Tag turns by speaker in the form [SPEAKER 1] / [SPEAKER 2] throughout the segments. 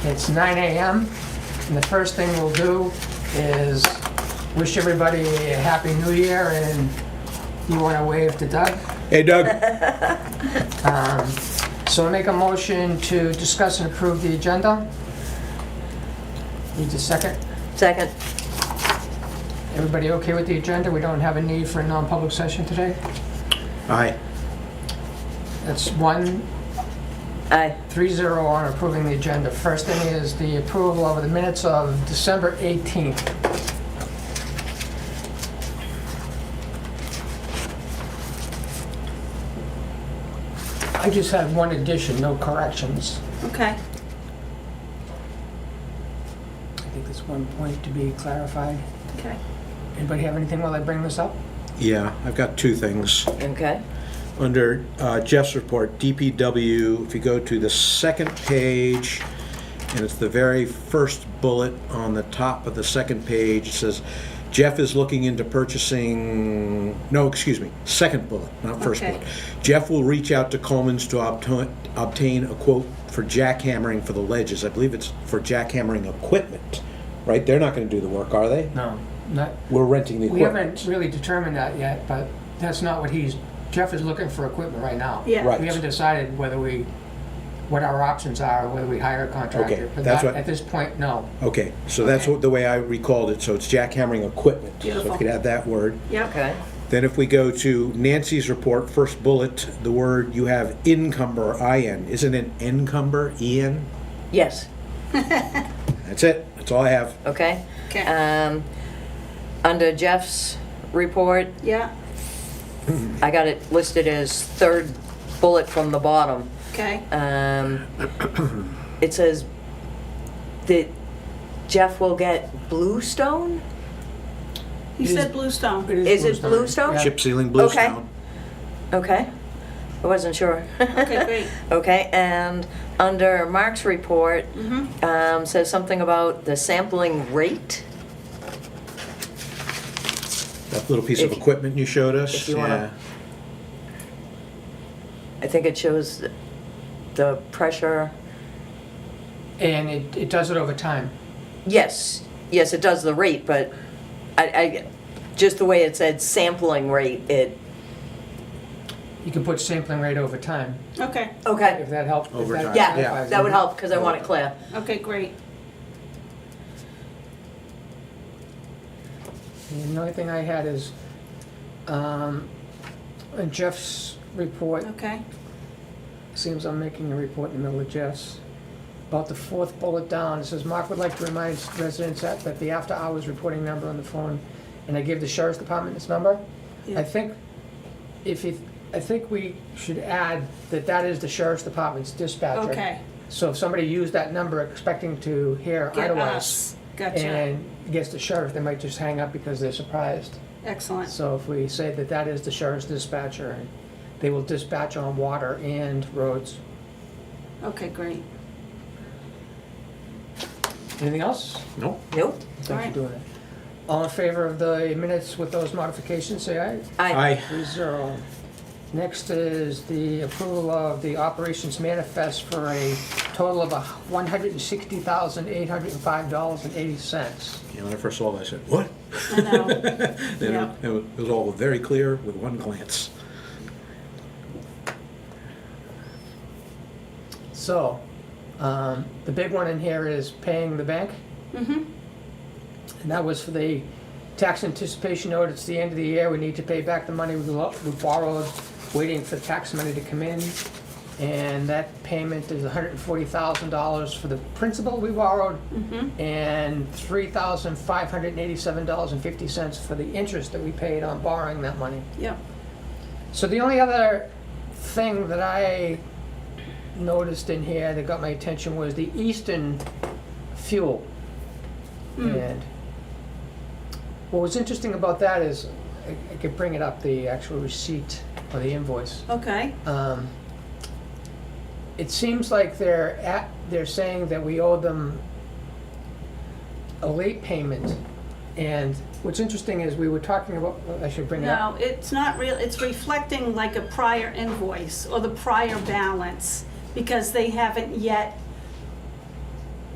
[SPEAKER 1] It's 9 a.m. and the first thing we'll do is wish everybody a happy new year, and you want to wave to Doug?
[SPEAKER 2] Hey, Doug.
[SPEAKER 1] So I make a motion to discuss and approve the agenda. Needs a second.
[SPEAKER 3] Second.
[SPEAKER 1] Everybody okay with the agenda? We don't have a need for a non-public session today?
[SPEAKER 2] Aye.
[SPEAKER 1] That's 1-3-0
[SPEAKER 3] Aye.
[SPEAKER 1] on approving the agenda. First thing is the approval of the minutes of December 18th. I just had one addition, no corrections.
[SPEAKER 4] Okay.
[SPEAKER 1] I think there's one point to be clarified.
[SPEAKER 4] Okay.
[SPEAKER 1] Anybody have anything while I bring this up?
[SPEAKER 2] Yeah, I've got two things.
[SPEAKER 3] Okay.
[SPEAKER 2] Under Jeff's report, DPW, if you go to the second page, and it's the very first bullet on the top of the second page, it says, Jeff is looking into purchasing, no, excuse me, second bullet, not first
[SPEAKER 4] Okay.
[SPEAKER 2] bullet. Jeff will reach out to Coleman's to obtain a quote for jackhammering for the ledges. I believe it's for jackhammering equipment, right? They're not going to do the work, are they?
[SPEAKER 1] No, not.
[SPEAKER 2] We're renting the
[SPEAKER 1] We
[SPEAKER 2] equipment.
[SPEAKER 1] haven't really determined that yet, but that's not what Jeff is looking for equipment right now.
[SPEAKER 4] Yeah.
[SPEAKER 2] Right.
[SPEAKER 1] We haven't decided what our options are, whether we hire a contractor.
[SPEAKER 2] Okay,
[SPEAKER 1] But
[SPEAKER 2] that's
[SPEAKER 1] not-
[SPEAKER 2] what-
[SPEAKER 1] at this point, no.
[SPEAKER 2] Okay, so that's
[SPEAKER 4] Okay.
[SPEAKER 2] what the way I recalled it, so it's jackhammering equipment. So if
[SPEAKER 4] Beautiful.
[SPEAKER 2] you could add that word.
[SPEAKER 4] Yep.
[SPEAKER 3] Okay.
[SPEAKER 2] Then if we go to Nancy's report, first bullet, the word you have encumber, I-N. Isn't it encumber, E-N?
[SPEAKER 3] Yes.
[SPEAKER 2] That's it. That's all I have.
[SPEAKER 3] Okay.
[SPEAKER 4] Okay.
[SPEAKER 3] Under Jeff's report,
[SPEAKER 4] Yeah.
[SPEAKER 3] I got it listed as third bullet from the bottom.
[SPEAKER 4] Okay.
[SPEAKER 3] It says that Jeff will get bluestone?
[SPEAKER 4] You
[SPEAKER 1] It
[SPEAKER 4] said
[SPEAKER 1] is-
[SPEAKER 4] bluestone.
[SPEAKER 3] Is it bluestone?
[SPEAKER 1] Yeah.
[SPEAKER 2] Chip sealing
[SPEAKER 3] Okay.
[SPEAKER 2] bluestone.
[SPEAKER 3] Okay. I wasn't sure.
[SPEAKER 4] Okay, great.
[SPEAKER 3] Okay, and under Mark's report,
[SPEAKER 4] Mm-hmm.
[SPEAKER 3] says something about the sampling rate.
[SPEAKER 2] That little piece of
[SPEAKER 3] If-
[SPEAKER 2] equipment you showed us.
[SPEAKER 3] if you wanna- I think it shows the pressure.
[SPEAKER 1] And it does it over time.
[SPEAKER 3] Yes, yes, it does the rate, but I just the way it said sampling rate, it.
[SPEAKER 1] You can put sampling rate over time,
[SPEAKER 4] Okay.
[SPEAKER 3] Okay.
[SPEAKER 1] if that helps. if
[SPEAKER 2] Over
[SPEAKER 1] that
[SPEAKER 2] time.
[SPEAKER 3] Yeah,
[SPEAKER 1] clarifies
[SPEAKER 3] that
[SPEAKER 1] it.
[SPEAKER 3] would help because I want it clear.
[SPEAKER 4] Okay, great.
[SPEAKER 1] And the only thing I had is, in Jeff's report,
[SPEAKER 4] Okay.
[SPEAKER 1] seems I'm making a report in the middle of Jeff's. About the fourth bullet down, it says, Mark would like to remind residents that the after-hours reporting number on the phone, and I give the sheriff's department this number.
[SPEAKER 4] Yeah.
[SPEAKER 1] I think I think we should add that is the sheriff's department's dispatcher.
[SPEAKER 4] Okay.
[SPEAKER 1] So if somebody used that number expecting to hear
[SPEAKER 4] Get
[SPEAKER 1] otherwise,
[SPEAKER 4] us. Gotcha.
[SPEAKER 1] and gets the sheriff, they might just hang up because they're surprised.
[SPEAKER 4] Excellent.
[SPEAKER 1] So if we say that is the sheriff's dispatcher, and they will dispatch on water and roads.
[SPEAKER 4] Okay, great.
[SPEAKER 1] Anything else?
[SPEAKER 2] Nope.
[SPEAKER 3] Nope.
[SPEAKER 1] Thanks
[SPEAKER 4] Alright.
[SPEAKER 1] for doing it. All in favor of the minutes with those modifications, say aye.
[SPEAKER 2] Aye.
[SPEAKER 1] 3-0. Next is the approval of the operations manifest for a total of $160,805.80.
[SPEAKER 2] Yeah, when I first saw it, I said, what?
[SPEAKER 4] I know.
[SPEAKER 2] Then
[SPEAKER 4] Yeah.
[SPEAKER 2] it was all very clear with one glance.
[SPEAKER 1] So, the big one in here is paying the bank.
[SPEAKER 4] Mm-hmm.
[SPEAKER 1] And that was for the tax anticipation note. It's the end of the year. We need to pay back the money we borrowed, waiting for tax money to come in. And that payment is $140,000 for the principal we borrowed
[SPEAKER 4] Mm-hmm.
[SPEAKER 1] and $3,587.50 for the interest that we paid on borrowing that money.
[SPEAKER 4] Yep.
[SPEAKER 1] So the only other thing that I noticed in here that got my attention was the Eastern fuel. And what was interesting about that is, I could bring it up, the actual receipt or the invoice.
[SPEAKER 4] Okay.
[SPEAKER 1] It seems like they're saying that we owe them a late payment. And what's interesting is we were talking about, I should bring it up.
[SPEAKER 4] No, it's not real, it's reflecting like a prior invoice or the prior balance because they haven't yet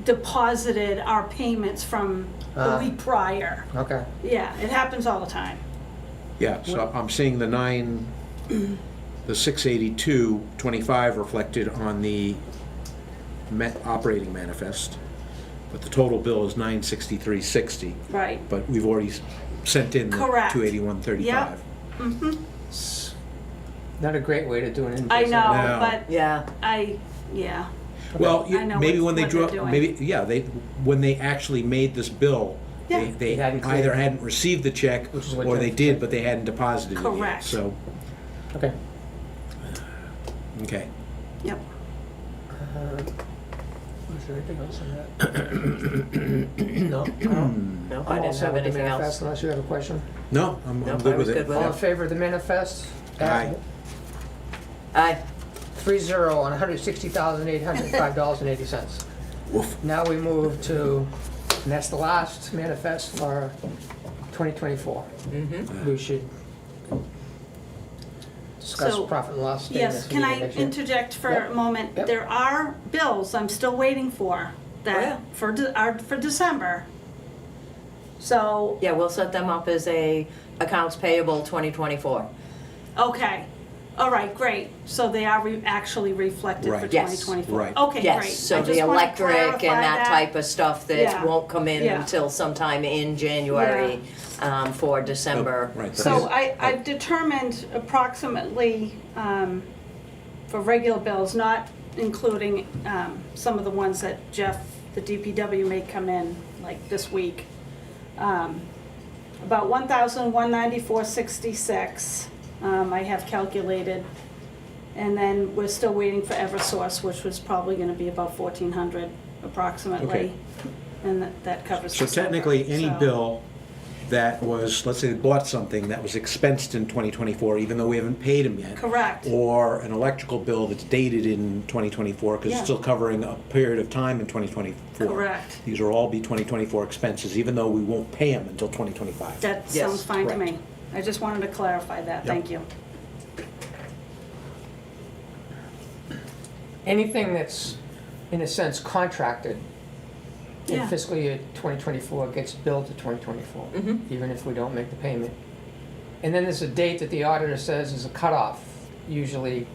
[SPEAKER 4] deposited our payments from the week prior.
[SPEAKER 1] Okay.
[SPEAKER 4] Yeah, it happens all the time.
[SPEAKER 2] Yeah, so I'm seeing the 682.25 reflected on the operating manifest, but the total bill is 963.60.
[SPEAKER 4] Right.
[SPEAKER 2] But we've already sent in the
[SPEAKER 4] Correct.
[SPEAKER 2] 281.35.
[SPEAKER 4] Yep.
[SPEAKER 1] Not a great way to do an invoice.
[SPEAKER 4] I know,
[SPEAKER 2] No.
[SPEAKER 4] but
[SPEAKER 3] Yeah.
[SPEAKER 4] yeah.
[SPEAKER 2] Well,
[SPEAKER 4] I know
[SPEAKER 2] maybe
[SPEAKER 4] what-
[SPEAKER 2] when they
[SPEAKER 4] what
[SPEAKER 2] drew,
[SPEAKER 4] they're doing.
[SPEAKER 2] when they actually made this bill,
[SPEAKER 4] Yeah.
[SPEAKER 2] they
[SPEAKER 1] They hadn't
[SPEAKER 2] either
[SPEAKER 1] cleared.
[SPEAKER 2] hadn't received the check,
[SPEAKER 1] Which is what
[SPEAKER 2] or they
[SPEAKER 1] Jeff
[SPEAKER 2] did,
[SPEAKER 1] said.
[SPEAKER 2] but they hadn't deposited it yet.
[SPEAKER 4] Correct.
[SPEAKER 2] So,
[SPEAKER 1] Okay.
[SPEAKER 2] okay.
[SPEAKER 4] Yep.
[SPEAKER 1] Was there anything else on that? No?
[SPEAKER 3] No,
[SPEAKER 1] I'm
[SPEAKER 3] I
[SPEAKER 1] all
[SPEAKER 3] didn't
[SPEAKER 1] set
[SPEAKER 3] have
[SPEAKER 1] with the
[SPEAKER 3] anything
[SPEAKER 1] manifest,
[SPEAKER 3] else.
[SPEAKER 1] unless you have a question.
[SPEAKER 2] No, I'm
[SPEAKER 3] Nope,
[SPEAKER 2] good
[SPEAKER 3] I
[SPEAKER 2] with
[SPEAKER 3] was
[SPEAKER 2] it.
[SPEAKER 3] good with
[SPEAKER 1] All in
[SPEAKER 3] it.
[SPEAKER 1] favor of the manifest?
[SPEAKER 2] Aye.
[SPEAKER 1] 3-0 on $160,805.80.
[SPEAKER 2] Woof.
[SPEAKER 1] Now we move to, and that's the last manifest for 2024. We should discuss
[SPEAKER 4] So,
[SPEAKER 1] profit and loss statements.
[SPEAKER 4] Yes, can I
[SPEAKER 1] next year.
[SPEAKER 4] interject for
[SPEAKER 1] Yep.
[SPEAKER 4] a moment?
[SPEAKER 1] Yep.
[SPEAKER 4] There are bills I'm still waiting for
[SPEAKER 3] yeah.
[SPEAKER 4] that, for December. So,
[SPEAKER 3] Yeah, we'll set them up as a accounts payable 2024.
[SPEAKER 4] okay, all right, great. So they are actually reflected for
[SPEAKER 2] Right.
[SPEAKER 3] Yes.
[SPEAKER 4] 2024?
[SPEAKER 2] Right.
[SPEAKER 4] Okay, great.
[SPEAKER 3] Yes, so
[SPEAKER 4] I
[SPEAKER 3] the
[SPEAKER 4] just wanna
[SPEAKER 3] electric and
[SPEAKER 4] clarify
[SPEAKER 3] that type of stuff that
[SPEAKER 4] Yeah.
[SPEAKER 3] won't come in
[SPEAKER 4] Yeah.
[SPEAKER 3] until sometime in January for December.
[SPEAKER 2] Oh, right.
[SPEAKER 4] So I've determined approximately, for regular bills, not including some of the ones that Jeff, the DPW may come in, like this week, about 1,194.66, I have calculated. And then we're still waiting for Eversource, which was probably gonna be about 1,400 approximately.
[SPEAKER 2] Okay.
[SPEAKER 4] And that covers
[SPEAKER 2] So
[SPEAKER 4] December,
[SPEAKER 2] technically, any
[SPEAKER 4] so-
[SPEAKER 2] bill that was, let's say they bought something that was expensed in 2024, even though we haven't paid them yet.
[SPEAKER 4] Correct.
[SPEAKER 2] Or an electrical bill that's dated in 2024, because
[SPEAKER 4] Yeah.
[SPEAKER 2] it's still covering a period of time in 2024.
[SPEAKER 4] Correct.
[SPEAKER 2] These will all be 2024 expenses, even though we won't pay them until 2025.
[SPEAKER 4] That
[SPEAKER 3] Yes,
[SPEAKER 4] sounds fine to
[SPEAKER 2] correct.
[SPEAKER 4] me. I just wanted to clarify that,
[SPEAKER 2] Yep.
[SPEAKER 4] thank you.
[SPEAKER 1] Anything that's, in a sense, contracted in
[SPEAKER 4] Yeah.
[SPEAKER 1] fiscal year 2024 gets billed to 2024,
[SPEAKER 3] Mhm.
[SPEAKER 1] even if we don't make the payment. And then there's a date that the auditor says is a cutoff, usually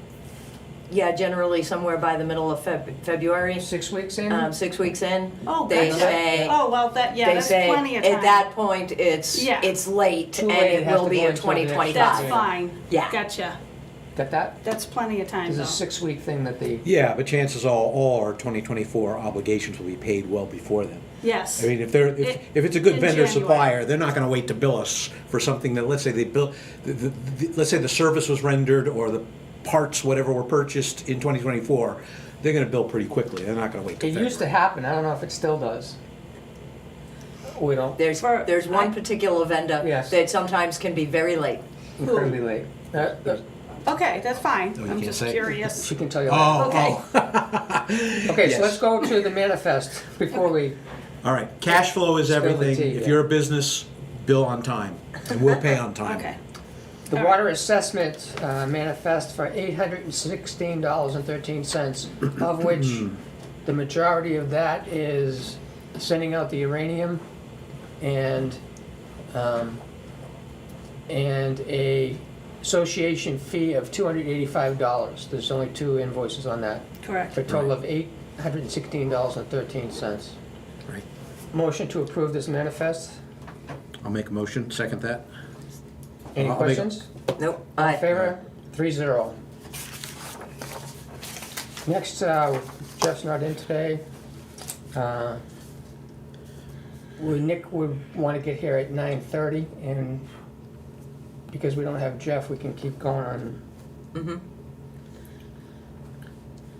[SPEAKER 3] Yeah, generally somewhere by the middle of February,
[SPEAKER 1] 6 weeks in.
[SPEAKER 3] 6 weeks in.
[SPEAKER 4] Oh,
[SPEAKER 3] They
[SPEAKER 4] gotcha.
[SPEAKER 3] say,
[SPEAKER 4] Oh, well, that, yeah,
[SPEAKER 3] they
[SPEAKER 4] that's
[SPEAKER 3] say,
[SPEAKER 4] plenty of time.
[SPEAKER 3] at that point, it's
[SPEAKER 4] Yeah.
[SPEAKER 3] late
[SPEAKER 1] Too
[SPEAKER 3] and
[SPEAKER 1] late, it
[SPEAKER 3] it
[SPEAKER 1] has
[SPEAKER 3] will
[SPEAKER 1] to
[SPEAKER 3] be
[SPEAKER 1] go
[SPEAKER 3] in
[SPEAKER 1] until the next
[SPEAKER 3] 2025.
[SPEAKER 4] That's fine.
[SPEAKER 3] Yeah.
[SPEAKER 4] Gotcha.
[SPEAKER 1] Got that?
[SPEAKER 4] That's plenty of time,
[SPEAKER 1] There's
[SPEAKER 4] though.
[SPEAKER 1] a 6-week thing that they,
[SPEAKER 2] Yeah, but chances are all our 2024 obligations will be paid well before then.
[SPEAKER 4] Yes.
[SPEAKER 2] I mean, if they're,
[SPEAKER 4] It-
[SPEAKER 2] if it's a good
[SPEAKER 4] in
[SPEAKER 2] vendor
[SPEAKER 4] January.
[SPEAKER 2] supplier, they're not gonna wait to bill us for something that, let's say they bill, let's say the service was rendered or the parts, whatever, were purchased in 2024, they're gonna bill pretty quickly. They're not gonna wait till
[SPEAKER 1] it
[SPEAKER 2] February.
[SPEAKER 1] used to happen, I don't know if it still does. We don't,
[SPEAKER 3] There's
[SPEAKER 4] For-
[SPEAKER 3] one particular vendor
[SPEAKER 1] Yes.
[SPEAKER 3] that sometimes can be very late.
[SPEAKER 1] incredibly late.
[SPEAKER 4] Okay, that's fine.
[SPEAKER 2] Oh, you
[SPEAKER 4] I'm
[SPEAKER 2] can't
[SPEAKER 4] just
[SPEAKER 2] say?
[SPEAKER 4] curious.
[SPEAKER 1] She can tell you later.
[SPEAKER 2] Oh,
[SPEAKER 4] Okay.
[SPEAKER 2] oh.
[SPEAKER 1] Okay, so
[SPEAKER 2] Yes.
[SPEAKER 1] let's go to the manifest before we,
[SPEAKER 2] All right, cash flow is
[SPEAKER 1] Spill the
[SPEAKER 2] everything.
[SPEAKER 1] tea,
[SPEAKER 2] If
[SPEAKER 1] yeah.
[SPEAKER 2] you're a business, bill on time, and we'll pay on time.
[SPEAKER 4] Okay.
[SPEAKER 1] the
[SPEAKER 4] All
[SPEAKER 1] water assessment manifest for $816.13, of which the majority of that is sending out the uranium and a association fee of $285. There's only 2 invoices on that,
[SPEAKER 4] Correct.
[SPEAKER 1] for a total of $816.13.
[SPEAKER 2] Right.
[SPEAKER 1] Motion to approve this manifest.
[SPEAKER 2] I'll make a motion, second that.
[SPEAKER 1] Any
[SPEAKER 2] I'll make a-
[SPEAKER 1] questions?
[SPEAKER 3] Nope.
[SPEAKER 1] All in favor? 3-0. Next, Jeff's not in today. Nick would want to get here at 9:30, and because we don't have Jeff, we can keep going on.
[SPEAKER 3] Mhm.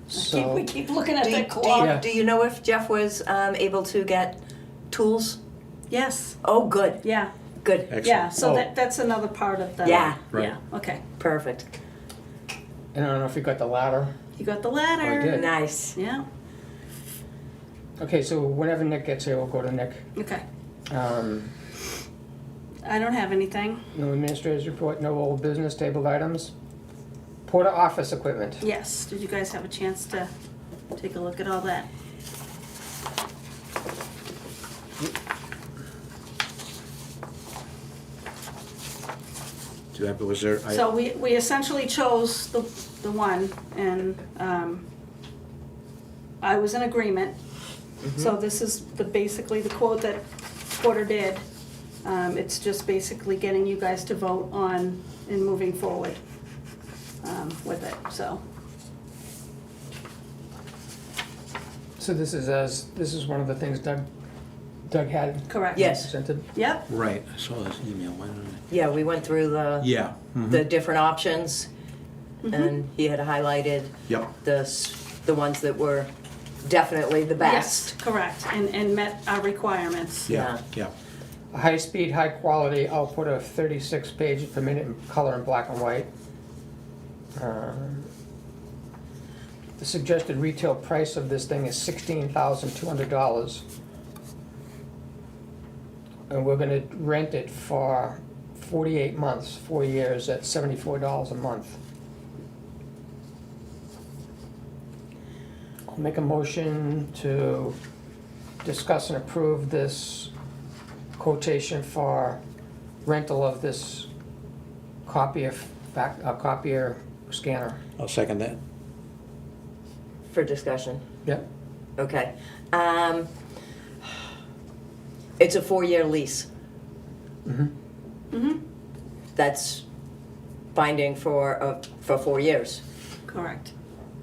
[SPEAKER 1] So,
[SPEAKER 4] We keep looking at
[SPEAKER 3] Do
[SPEAKER 4] the
[SPEAKER 3] you,
[SPEAKER 4] clock.
[SPEAKER 3] do you know if Jeff was able to get tools?
[SPEAKER 4] Yes,
[SPEAKER 3] Oh, good,
[SPEAKER 4] yeah,
[SPEAKER 3] good,
[SPEAKER 2] Excellent.
[SPEAKER 4] yeah, so
[SPEAKER 2] Oh,
[SPEAKER 4] that's another part of the.
[SPEAKER 3] Yeah.
[SPEAKER 2] Right.
[SPEAKER 4] Yeah, okay.
[SPEAKER 3] perfect,
[SPEAKER 1] and I don't know if you got the ladder.
[SPEAKER 4] You got the ladder.
[SPEAKER 1] did.
[SPEAKER 3] nice.
[SPEAKER 4] Yeah,
[SPEAKER 1] Okay, so whenever Nick gets here, we'll go to Nick.
[SPEAKER 4] okay.
[SPEAKER 1] Um,
[SPEAKER 4] I don't have anything.
[SPEAKER 1] No administrator's report, no old business, tabled items. Porter office equipment.
[SPEAKER 4] Yes, did you guys have a chance to take a look at all that?
[SPEAKER 2] Was there?
[SPEAKER 4] So we essentially chose the one, and I was in agreement. So this is basically the quote that Porter did. It's just basically getting you guys to vote on and moving forward with it, so.
[SPEAKER 1] So this is one of the things Doug had
[SPEAKER 4] Correct.
[SPEAKER 3] Yes.
[SPEAKER 1] presented.
[SPEAKER 4] Yep,
[SPEAKER 2] Right, I saw this email, why don't I?
[SPEAKER 3] Yeah, we went through
[SPEAKER 2] Yeah.
[SPEAKER 3] the different options, and he had highlighted
[SPEAKER 2] Yep,
[SPEAKER 3] the ones that were definitely the
[SPEAKER 4] yes,
[SPEAKER 3] best.
[SPEAKER 4] correct, and met our requirements.
[SPEAKER 2] yeah, yeah.
[SPEAKER 1] A high-speed, high-quality output of 36 pages per minute in color and black and white. The suggested retail price of this thing is $16,200. And we're gonna rent it for 48 months, 4 years, at $74 a month. I'll make a motion to discuss and approve this quotation for rental of this copier scanner.
[SPEAKER 2] I'll second that.
[SPEAKER 3] For discussion.
[SPEAKER 1] Yep.
[SPEAKER 3] Okay. It's a 4-year lease. That's binding for 4 years.
[SPEAKER 4] Correct,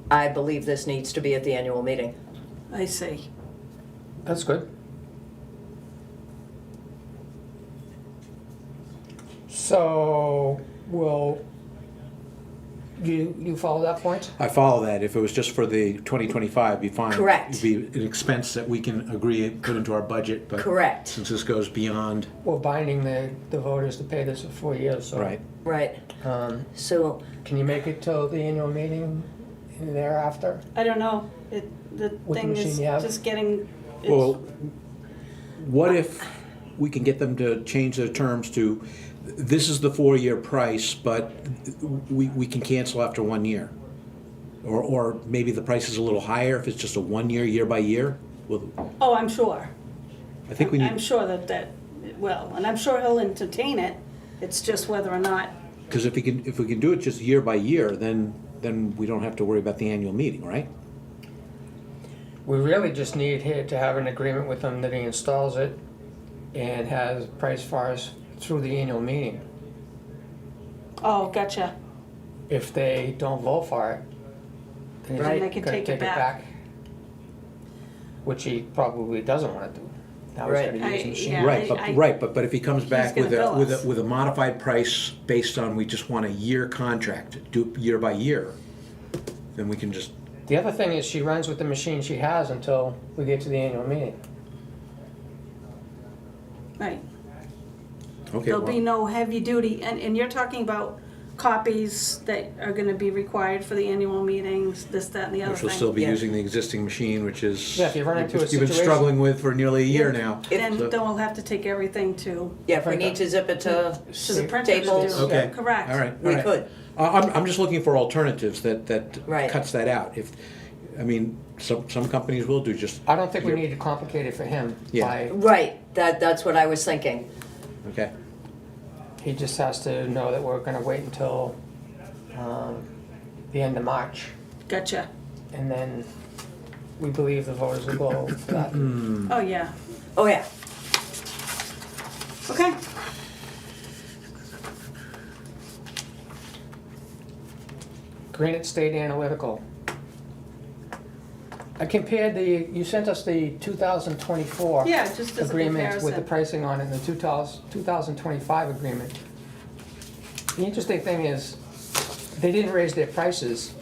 [SPEAKER 3] I believe this needs to be at the annual meeting.
[SPEAKER 4] I see.
[SPEAKER 1] That's good. So, you follow that point?
[SPEAKER 2] I follow that. If it was just for the 2025, it'd be fine.
[SPEAKER 3] Correct.
[SPEAKER 2] It'd be an expense that we can agree and put into our budget, but
[SPEAKER 3] Correct.
[SPEAKER 2] since this goes beyond,
[SPEAKER 1] We're binding the voters to pay this for 4 years, so.
[SPEAKER 2] right.
[SPEAKER 3] Right. So,
[SPEAKER 1] Can you make it till the annual meeting thereafter?
[SPEAKER 4] I don't know, the
[SPEAKER 1] What
[SPEAKER 4] thing
[SPEAKER 1] machine
[SPEAKER 4] is
[SPEAKER 1] you have?
[SPEAKER 4] just getting,
[SPEAKER 2] Well, what if we can get them to change their terms to, this is the 4-year price, but we can cancel after 1 year? Or maybe the price is a little higher if it's just a 1 year, year by year? Well,
[SPEAKER 4] oh, I'm sure.
[SPEAKER 2] I think we
[SPEAKER 4] I'm
[SPEAKER 2] need,
[SPEAKER 4] sure that it will, and I'm sure he'll entertain it. It's just whether or not,
[SPEAKER 2] because if we can do it just year by year, then we don't have to worry about the annual meeting, right?
[SPEAKER 1] We really just need here to have an agreement with him that he installs it and has price for us through the annual meeting.
[SPEAKER 4] oh, gotcha.
[SPEAKER 1] If they don't vote for it, then he's
[SPEAKER 3] Right.
[SPEAKER 4] They can
[SPEAKER 1] gonna
[SPEAKER 4] take it back.
[SPEAKER 1] Which he probably doesn't wanna do. Now he's
[SPEAKER 3] Right.
[SPEAKER 1] gotta use the
[SPEAKER 4] I-
[SPEAKER 1] machine.
[SPEAKER 4] yeah.
[SPEAKER 2] But if he comes back
[SPEAKER 4] gonna
[SPEAKER 2] with
[SPEAKER 4] bill us.
[SPEAKER 2] with a modified price based on, we just want a year contract, do year by year, then we can just,
[SPEAKER 1] The other thing is she runs with the machine she has until we get to the annual meeting.
[SPEAKER 4] Right.
[SPEAKER 2] okay,
[SPEAKER 4] There'll be
[SPEAKER 2] well,
[SPEAKER 4] no heavy duty, and you're talking about copies that are gonna be required for the annual meetings, this, that, and the other
[SPEAKER 2] which will
[SPEAKER 4] thing.
[SPEAKER 2] still be
[SPEAKER 3] Yeah.
[SPEAKER 2] using the existing machine, which is.
[SPEAKER 1] Yeah, if you run into a
[SPEAKER 2] you've been
[SPEAKER 1] situation-
[SPEAKER 2] struggling with for nearly a year now.
[SPEAKER 4] Then
[SPEAKER 2] So-
[SPEAKER 4] we'll have to take everything to
[SPEAKER 3] yeah, if we need to zip it to
[SPEAKER 4] the printers
[SPEAKER 3] Staples.
[SPEAKER 4] to do.
[SPEAKER 2] Okay.
[SPEAKER 4] Correct.
[SPEAKER 2] All right.
[SPEAKER 3] We
[SPEAKER 2] all right.
[SPEAKER 3] could.
[SPEAKER 2] I'm just looking for alternatives that
[SPEAKER 3] Right.
[SPEAKER 2] cuts that out. If, I mean, some companies will do just,
[SPEAKER 1] I don't think we need to complicate it for him
[SPEAKER 2] Yeah.
[SPEAKER 1] by,
[SPEAKER 3] Right, that's what I was thinking.
[SPEAKER 2] okay,
[SPEAKER 1] he just has to know that we're gonna wait until, the end of March.
[SPEAKER 4] Gotcha.
[SPEAKER 1] And then we believe the voters will go for that.
[SPEAKER 4] Oh, yeah.
[SPEAKER 3] Oh, yeah.
[SPEAKER 4] Okay.
[SPEAKER 1] Granite State Analytical. I compared you sent us the 2024
[SPEAKER 4] Yeah, just as a
[SPEAKER 1] agreement with the
[SPEAKER 4] comparison.
[SPEAKER 1] pricing on it and the 2025 agreement. The interesting thing is, they didn't raise their prices.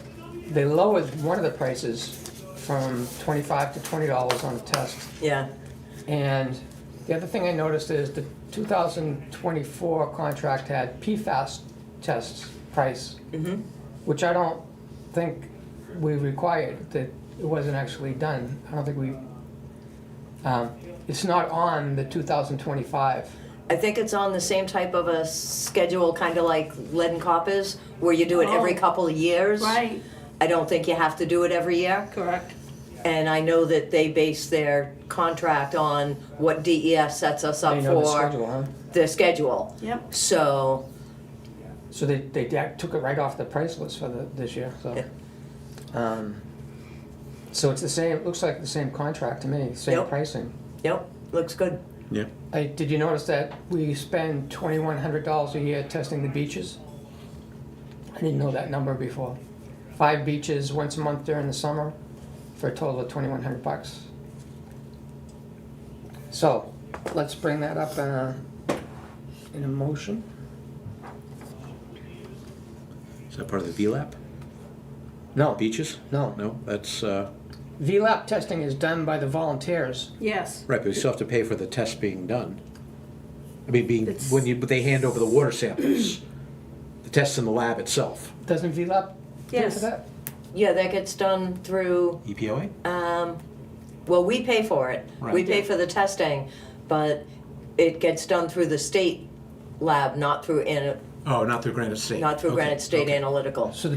[SPEAKER 1] They lowered one of the prices from $25 to $20 on the test.
[SPEAKER 3] Yeah.
[SPEAKER 1] And the other thing I noticed is the 2024 contract had PFAS tests price, which I don't think we required, that it wasn't actually done. I don't think we, it's not on the 2025.
[SPEAKER 3] I think it's on the same type of a schedule, kind of like lead and coppers, where you do it every
[SPEAKER 4] Oh.
[SPEAKER 3] couple of years.
[SPEAKER 4] Right,
[SPEAKER 3] I don't think you have to do it every year.
[SPEAKER 4] correct.
[SPEAKER 3] And I know that they base their contract on what DES sets us up
[SPEAKER 1] They know the
[SPEAKER 3] for
[SPEAKER 1] schedule, huh?
[SPEAKER 3] their schedule.
[SPEAKER 4] Yep.
[SPEAKER 3] So
[SPEAKER 1] So they took it right off the price list for this year, so.
[SPEAKER 3] Yeah.
[SPEAKER 1] So it's the same, looks like the same contract to me, same
[SPEAKER 3] Yep.
[SPEAKER 1] pricing.
[SPEAKER 3] Yep, looks good.
[SPEAKER 2] Yeah.
[SPEAKER 1] Did you notice that we spend $2,100 a year testing the beaches? I didn't know that number before. 5 beaches once a month during the summer for a total of $2,100. So, let's bring that up in a motion.
[SPEAKER 2] Is that part of the VLAP?
[SPEAKER 1] No,
[SPEAKER 2] Beaches?
[SPEAKER 1] no.
[SPEAKER 2] No, that's,
[SPEAKER 1] VLAP testing is done by the volunteers.
[SPEAKER 4] Yes.
[SPEAKER 2] right, but we still have to pay for the test being done. I mean,
[SPEAKER 4] It's-
[SPEAKER 2] but they hand over the water samples, the tests in the lab itself.
[SPEAKER 1] Doesn't VLAP pay
[SPEAKER 4] Yes.
[SPEAKER 1] for that?
[SPEAKER 3] Yeah, that gets done through,
[SPEAKER 2] EPOA?
[SPEAKER 3] well, we pay for it. We
[SPEAKER 2] Right.
[SPEAKER 3] pay for the testing, but it gets done through the state lab, not through,
[SPEAKER 2] Oh, not through Granite State.
[SPEAKER 3] not through
[SPEAKER 2] Okay,
[SPEAKER 3] Granite State
[SPEAKER 2] okay.
[SPEAKER 3] Analytical.
[SPEAKER 1] So the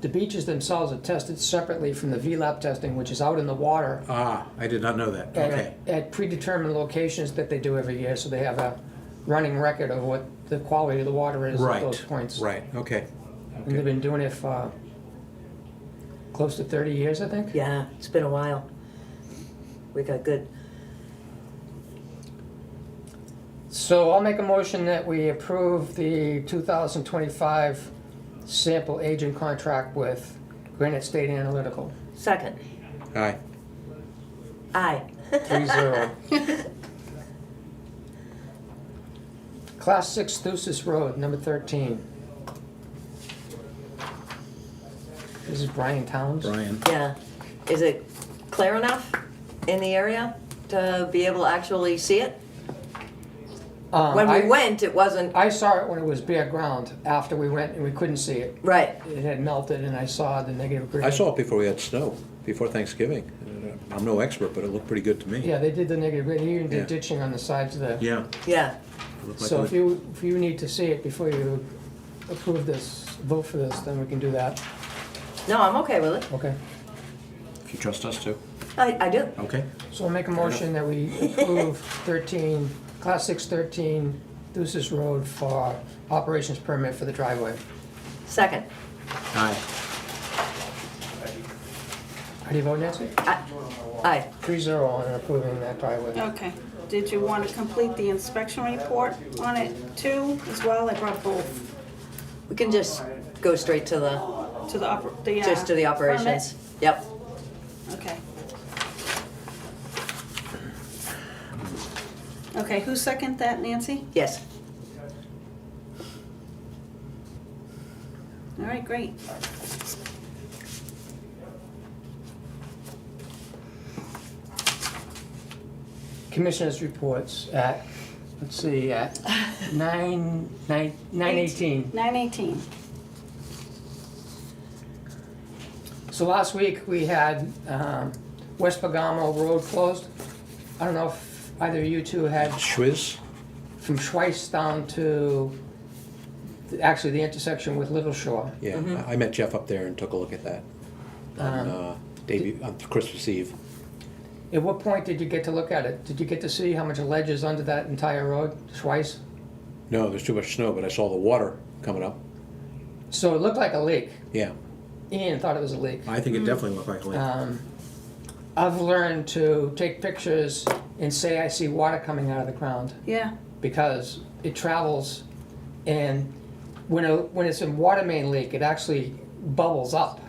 [SPEAKER 1] beaches themselves are tested separately from the VLAP testing, which is out in the water
[SPEAKER 2] Ah, I did not know that. Okay.
[SPEAKER 1] at predetermined locations that they do every year, so they have a running record of what the quality of the water is at those points.
[SPEAKER 2] Right, okay.
[SPEAKER 1] And they've been doing it for close to 30 years, I think.
[SPEAKER 3] Yeah, it's been a while. We got good.
[SPEAKER 1] So I'll make a motion that we approve the 2025 sample agent contract with Granite State Analytical.
[SPEAKER 3] Second.
[SPEAKER 2] Aye.
[SPEAKER 3] Aye.
[SPEAKER 1] 3-0. Class 6 Thusis Road, number 13. This is Brian Towns.
[SPEAKER 2] Brian.
[SPEAKER 3] Yeah. Is it clear enough in the area to be able to actually see it? When we went, it wasn't,
[SPEAKER 1] I saw it when it was bare ground. After we went and we couldn't see it.
[SPEAKER 3] right.
[SPEAKER 1] It had melted and I saw the negative grading.
[SPEAKER 2] I saw it before we had snow, before Thanksgiving. I'm no expert, but it looked pretty good to me.
[SPEAKER 1] Yeah, they did the negative grading. You even
[SPEAKER 2] Yeah.
[SPEAKER 1] did ditching on the sides of the.
[SPEAKER 2] Yeah.
[SPEAKER 3] Yeah.
[SPEAKER 2] It looked like
[SPEAKER 1] So
[SPEAKER 2] it
[SPEAKER 1] if you need to see it before you approve this, vote for this, then we can do that.
[SPEAKER 3] No, I'm okay with it.
[SPEAKER 1] Okay.
[SPEAKER 2] If you trust us to.
[SPEAKER 3] I do.
[SPEAKER 2] Okay.
[SPEAKER 1] So I'll make a motion that we approve 13, Class 6 13, Thusis Road for operations permit for the driveway.
[SPEAKER 3] Second.
[SPEAKER 2] Aye.
[SPEAKER 1] How do you vote, Nancy?
[SPEAKER 3] Aye.
[SPEAKER 1] 3-0 on approving that driveway.
[SPEAKER 4] Okay. Did you want to complete the inspection report on it too, as well? I brought both
[SPEAKER 3] We can just go straight to the,
[SPEAKER 4] to the
[SPEAKER 3] just to the operations. Yep.
[SPEAKER 4] permit? Okay. Okay, who seconded that, Nancy?
[SPEAKER 3] Yes.
[SPEAKER 4] All right, great.
[SPEAKER 1] Commissioners' reports at, let's see, at 9:18.
[SPEAKER 4] 9:18.
[SPEAKER 1] So last week, we had West Pagamo Road closed. I don't know if either of you two had
[SPEAKER 2] Schwiz?
[SPEAKER 1] from Schweiss down to, actually, the intersection with Little Shore.
[SPEAKER 2] Yeah, I met Jeff up there and took a look at that on Christmas Eve.
[SPEAKER 1] At what point did you get to look at it? Did you get to see how much ledge is under that entire road, Schweiss?
[SPEAKER 2] No, there's too much snow, but I saw the water coming up.
[SPEAKER 1] So it looked like a leak.
[SPEAKER 2] Yeah,
[SPEAKER 1] Ian thought it was a leak.
[SPEAKER 2] I think it definitely looked like a leak.
[SPEAKER 1] I've learned to take pictures and say I see water coming out of the ground
[SPEAKER 4] Yeah,
[SPEAKER 1] because it travels, and when it's a water main leak, it actually bubbles up,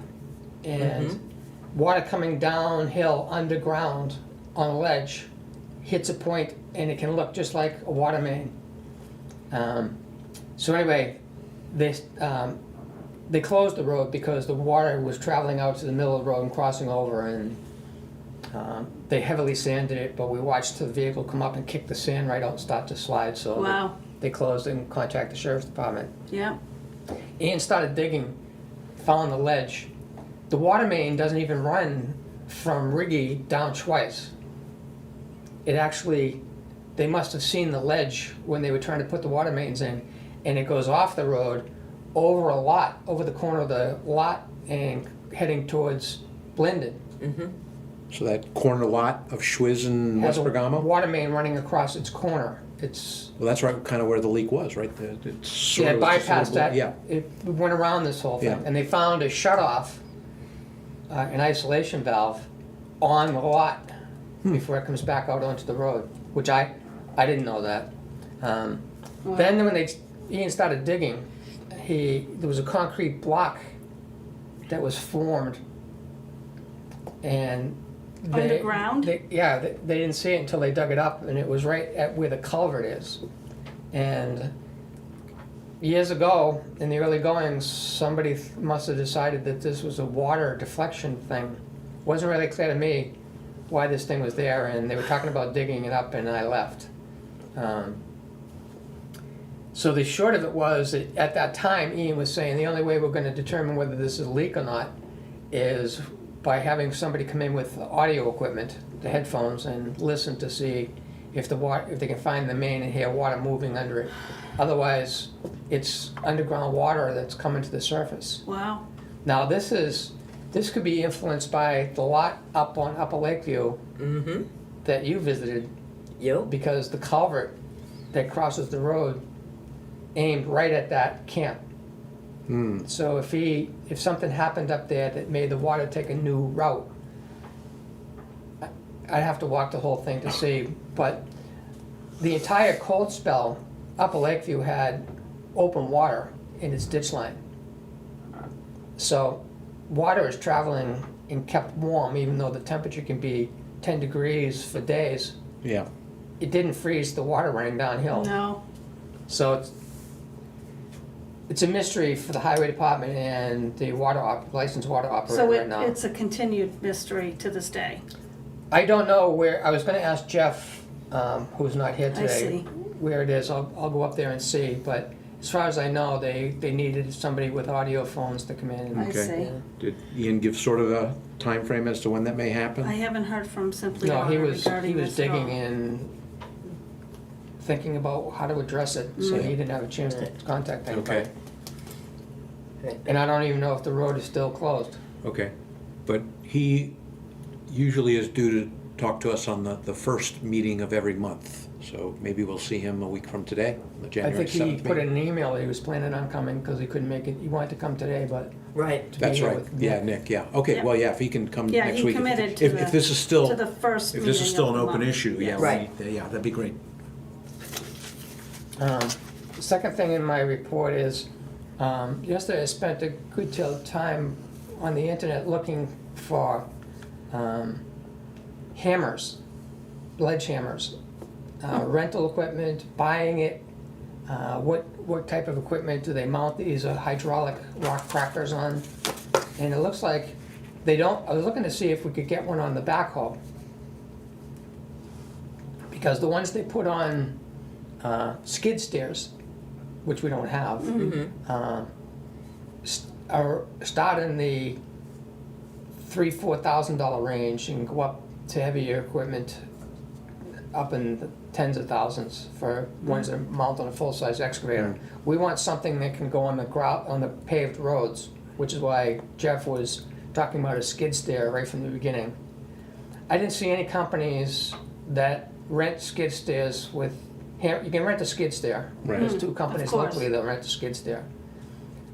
[SPEAKER 1] and water coming downhill underground on a ledge hits a point, and it can look just like a water main. So anyway, they closed the road because the water was traveling out to the middle of the road and crossing over, and they heavily sanded it, but we watched the vehicle come up and kick the sand right out and start to slide, so
[SPEAKER 4] wow,
[SPEAKER 1] they closed and contacted the sheriff's department.
[SPEAKER 4] yeah,
[SPEAKER 1] Ian started digging, found the ledge. The water main doesn't even run from Riggy down Schweiss. It actually, they must have seen the ledge when they were trying to put the water mains in, and it goes off the road over a lot, over the corner of the lot and heading towards Blendon.
[SPEAKER 2] So that corner lot of Schwiz and
[SPEAKER 1] Has
[SPEAKER 2] West
[SPEAKER 1] a
[SPEAKER 2] Bergamo?
[SPEAKER 1] water main running across its corner. it's,
[SPEAKER 2] Well, that's right, kind of where the leak was, right? It's sort
[SPEAKER 1] yeah,
[SPEAKER 2] of just a
[SPEAKER 1] bypassed
[SPEAKER 2] little
[SPEAKER 1] that.
[SPEAKER 2] bit- Yeah,
[SPEAKER 1] It went around this whole thing,
[SPEAKER 2] Yeah.
[SPEAKER 1] and they found a shut-off, an isolation valve on the lot before it comes back out onto the road, which I didn't know that. Then when Ian started digging, there was a concrete block that was formed, and
[SPEAKER 4] Underground?
[SPEAKER 1] they didn't see it until they dug it up, and it was right at where the culvert is. And years ago, in the early goings, somebody must have decided that this was a water deflection thing. Wasn't really clear to me why this thing was there, and they were talking about digging it up, and I left. So the short of it was that at that time, Ian was saying the only way we're going to determine whether this is a leak or not is by having somebody come in with audio equipment, the headphones, and listen to see if they can find the main and hear water moving under it. Otherwise, it's underground water that's coming to the surface.
[SPEAKER 4] Wow.
[SPEAKER 1] Now this could be influenced by the lot up on Upper Lakeview
[SPEAKER 3] Mm-hmm.
[SPEAKER 1] that you visited,
[SPEAKER 3] You?
[SPEAKER 1] because the culvert that crosses the road aimed right at that camp. So if something happened up there that made the water take a new route, I'd have to walk the whole thing to see. But the entire cold spell, Upper Lakeview had open water in its ditch line. So water is traveling and kept warm, even though the temperature can be 10 degrees for days.
[SPEAKER 2] yeah.
[SPEAKER 1] It didn't freeze the water running downhill.
[SPEAKER 4] No.
[SPEAKER 1] So it's a mystery for the highway department and the licensed water operator
[SPEAKER 4] So
[SPEAKER 1] right now.
[SPEAKER 4] it's a continued mystery to this day.
[SPEAKER 1] I don't know where, I was gonna ask Jeff, who's not here
[SPEAKER 4] I
[SPEAKER 1] today,
[SPEAKER 4] see.
[SPEAKER 1] where it is. I'll go up there and see, but as far as I know, they needed somebody with audio phones to come in and.
[SPEAKER 4] I
[SPEAKER 2] Okay.
[SPEAKER 4] see.
[SPEAKER 1] Yeah.
[SPEAKER 2] Did Ian give sort of a time frame as to when that may happen?
[SPEAKER 4] I haven't heard from Simply
[SPEAKER 1] No,
[SPEAKER 4] Water
[SPEAKER 1] he was
[SPEAKER 4] regarding this at
[SPEAKER 1] digging
[SPEAKER 4] all.
[SPEAKER 1] in, thinking about how to address it, so he didn't have a chance to contact anybody.
[SPEAKER 2] Okay.
[SPEAKER 1] And I don't even know if the road is still closed.
[SPEAKER 2] Okay, but he usually is due to talk to us on the first meeting of every month. So maybe we'll see him a week from today, the
[SPEAKER 1] I
[SPEAKER 2] January
[SPEAKER 1] think he
[SPEAKER 2] 7th
[SPEAKER 1] put
[SPEAKER 2] meeting.
[SPEAKER 1] in an email that he was planning on coming because he couldn't make it. He wanted to come today, but
[SPEAKER 3] Right.
[SPEAKER 1] to be
[SPEAKER 2] That's
[SPEAKER 1] here
[SPEAKER 2] right,
[SPEAKER 1] with
[SPEAKER 2] yeah, Nick, yeah. Okay,
[SPEAKER 4] Yeah.
[SPEAKER 2] well, yeah, if he can come
[SPEAKER 4] Yeah,
[SPEAKER 2] next
[SPEAKER 4] he
[SPEAKER 2] week.
[SPEAKER 4] committed to
[SPEAKER 2] If this is still,
[SPEAKER 4] to the first
[SPEAKER 2] if this is
[SPEAKER 4] meeting
[SPEAKER 2] still
[SPEAKER 4] of
[SPEAKER 2] an
[SPEAKER 4] the
[SPEAKER 2] open
[SPEAKER 4] month.
[SPEAKER 2] issue, yeah,
[SPEAKER 4] Yes.
[SPEAKER 3] Right.
[SPEAKER 2] yeah, that'd be great.
[SPEAKER 1] The second thing in my report is, yesterday I spent a good deal of time on the internet looking for hammers, ledge hammers, rental equipment, buying it, what type of equipment do they mount these hydraulic rock crackers on? And it looks like they don't. I was looking to see if we could get one on the backhoe, because the ones they put on skid steers, which we don't have, start in the $3,000-4,000 range and go up to heavier equipment up in the tens of thousands for ones that mount on a full-size excavator. We want something that can go on the paved roads, which is why Jeff was talking about a skid steer right from the beginning. I didn't see any companies that rent skid steers with. You can rent a skid steer.
[SPEAKER 2] Right.
[SPEAKER 1] There's two companies
[SPEAKER 4] Of course.
[SPEAKER 1] locally that rent a skid steer.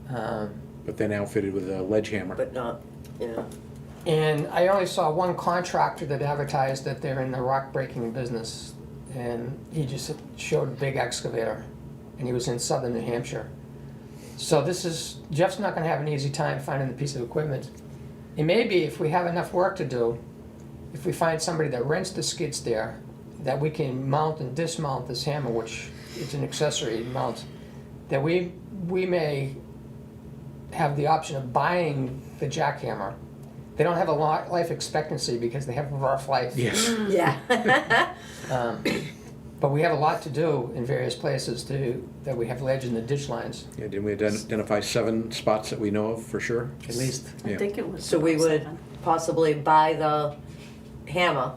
[SPEAKER 2] But then outfitted with a ledge hammer.
[SPEAKER 3] But not, yeah.
[SPEAKER 1] And I only saw one contractor that advertised that they're in the rock breaking business, and he just showed a big excavator, and he was in southern New Hampshire. So Jeff's not gonna have an easy time finding the piece of equipment. It may be, if we have enough work to do, if we find somebody that rents the skid steer, that we can mount and dismount this hammer, which it's an accessory mount, that we may have the option of buying the jackhammer. They don't have a life expectancy because they have a rough life.
[SPEAKER 2] Yes.
[SPEAKER 3] Yeah.
[SPEAKER 1] But we have a lot to do in various places that we have ledge in the ditch lines,
[SPEAKER 2] Yeah, didn't we identify 7 spots that we know of for sure?
[SPEAKER 1] at least.
[SPEAKER 4] I
[SPEAKER 2] Yeah.
[SPEAKER 4] think it was.
[SPEAKER 3] So we would
[SPEAKER 4] 7.
[SPEAKER 3] possibly buy the hammer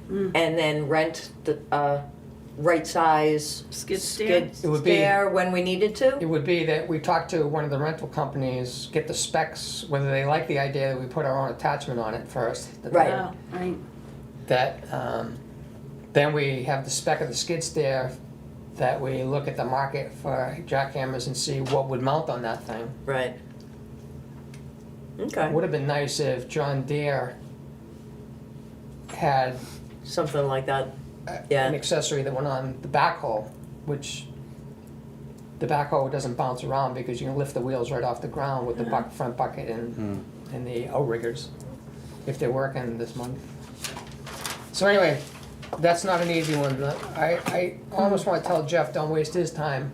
[SPEAKER 3] and then rent the right size
[SPEAKER 4] Skid steer?
[SPEAKER 1] It would be-
[SPEAKER 3] steer when we needed
[SPEAKER 1] It
[SPEAKER 3] to?
[SPEAKER 1] would be that we talk to one of the rental companies, get the specs, whether they like the idea that we put our own attachment on it first.
[SPEAKER 3] Right.
[SPEAKER 4] Oh, right.
[SPEAKER 1] That, then we have the spec of the skid steer, that we look at the market for jackhammers and see what would mount on that thing.
[SPEAKER 3] Right. Okay,
[SPEAKER 1] Would have been nice if John Deere had
[SPEAKER 3] something like that.
[SPEAKER 1] an
[SPEAKER 3] Yeah,
[SPEAKER 1] accessory that went on the backhoe, which the backhoe doesn't bounce around because you can lift the wheels right off the ground with the front bucket and the outriggers, if they're working this month. So anyway, that's not an easy one. I almost want to tell Jeff, don't waste his time